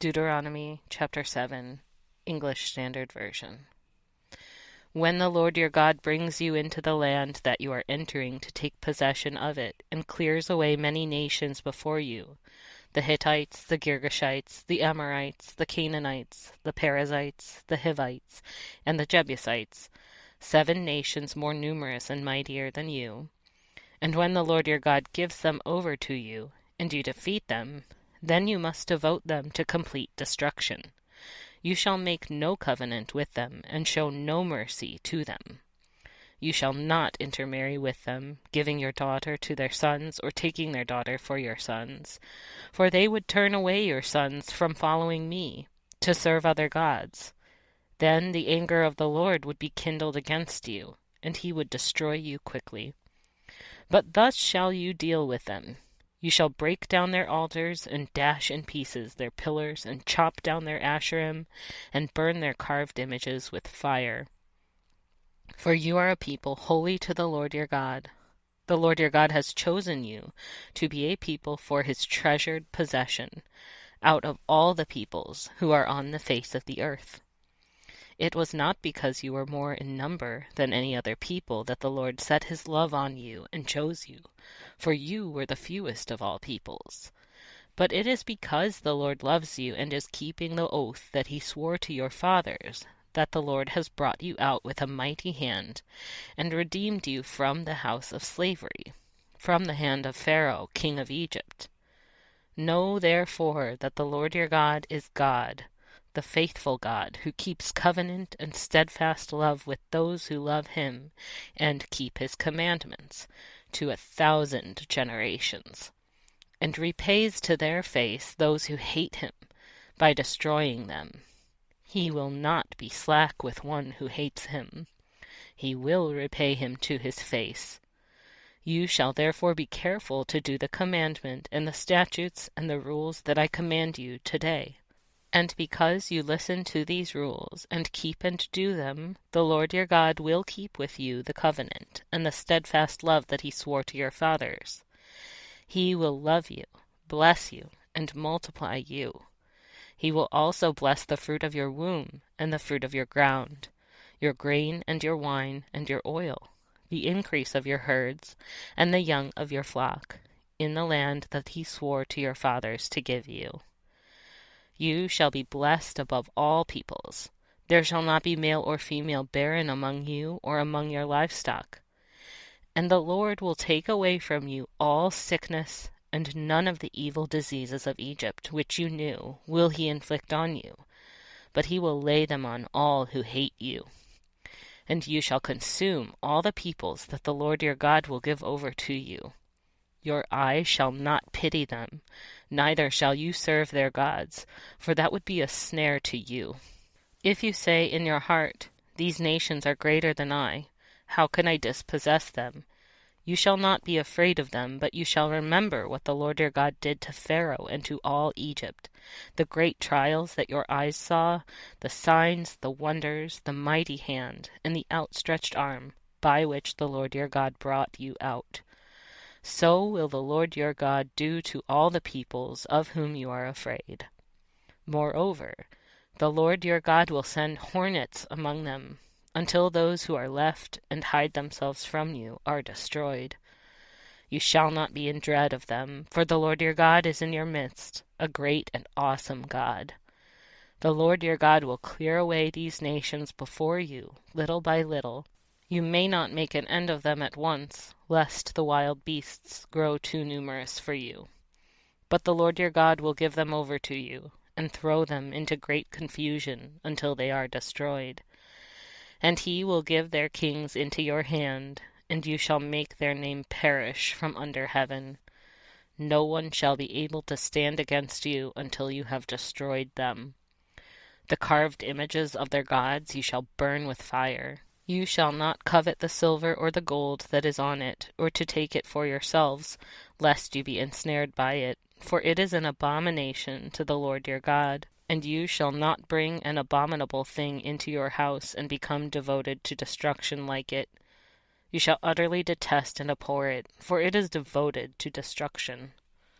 Deuteronomy chapter 7, English Standard Version. When the Lord your God brings you into the land that you are entering to take possession of it, and clears away many nations before you, the Hittites, the Girgashites, the Amorites, the Canaanites, the Perizzites, the Hivites, and the Jebusites, 7 nations more numerous and mightier than you, and when the Lord your God gives them over to you, and you defeat them, then you must devote them to complete destruction. You shall make no covenant with them, and show no mercy to them. You shall not intermarry with them, giving your daughter to their sons, or taking their daughter for your sons. For they would turn away your sons from following me, to serve other gods. Then the anger of the Lord would be kindled against you, and he would destroy you quickly. But thus shall you deal with them. You shall break down their altars, and dash in pieces their pillars, and chop down their Asherim, and burn their carved images with fire. For you are a people holy to the Lord your God. The Lord your God has chosen you to be a people for his treasured possession, out of all the peoples who are on the face of the earth. It was not because you were more in number than any other people that the Lord set his love on you and chose you, for you were the fewest of all peoples. But it is because the Lord loves you and is keeping the oath that he swore to your fathers, that the Lord has brought you out with a mighty hand, and redeemed you from the house of slavery, from the hand of Pharaoh, king of Egypt. Know therefore that the Lord your God is God, the faithful God, who keeps covenant and steadfast love with those who love him and keep his commandments to 1,000 generations, and repays to their face those who hate him by destroying them. He will not be slack with one who hates him. He will repay him to his face. You shall therefore be careful to do the commandment and the statutes and the rules that I command you today. And because you listen to these rules, and keep and do them, the Lord your God will keep with you the covenant, and the steadfast love that he swore to your fathers. He will love you, bless you, and multiply you. He will also bless the fruit of your womb, and the fruit of your ground, your grain and your wine and your oil, the increase of your herds, and the young of your flock, in the land that he swore to your fathers to give you. You shall be blessed above all peoples. There shall not be male or female barren among you or among your livestock. And the Lord will take away from you all sickness, and none of the evil diseases of Egypt, which you knew, will he inflict on you, but he will lay them on all who hate you. And you shall consume all the peoples that the Lord your God will give over to you. Your eye shall not pity them, neither shall you serve their gods, for that would be a snare to you. If you say in your heart, these nations are greater than I, how can I dispossess them? You shall not be afraid of them, but you shall remember what the Lord your God did to Pharaoh and to all Egypt, the great trials that your eyes saw, the signs, the wonders, the mighty hand, and the outstretched arm, by which the Lord your God brought you out. So will the Lord your God do to all the peoples of whom you are afraid. Moreover, the Lord your God will send hornets among them, until those who are left and hide themselves from you are destroyed. You shall not be in dread of them, for the Lord your God is in your midst, a great and awesome God. The Lord your God will clear away these nations before you, little by little. You may not make an end of them at once, lest the wild beasts grow too numerous for you. But the Lord your God will give them over to you, and throw them into great confusion until they are destroyed. And he will give their kings into your hand, and you shall make their name perish from under heaven. No one shall be able to stand against you until you have destroyed them. The carved images of their gods you shall burn with fire. You shall not covet the silver or the gold that is on it, or to take it for yourselves, lest you be ensnared by it, for it is an abomination to the Lord your God. And you shall not bring an abominable thing into your house and become devoted to destruction like it. You shall utterly detest and abhor it, for it is devoted to destruction.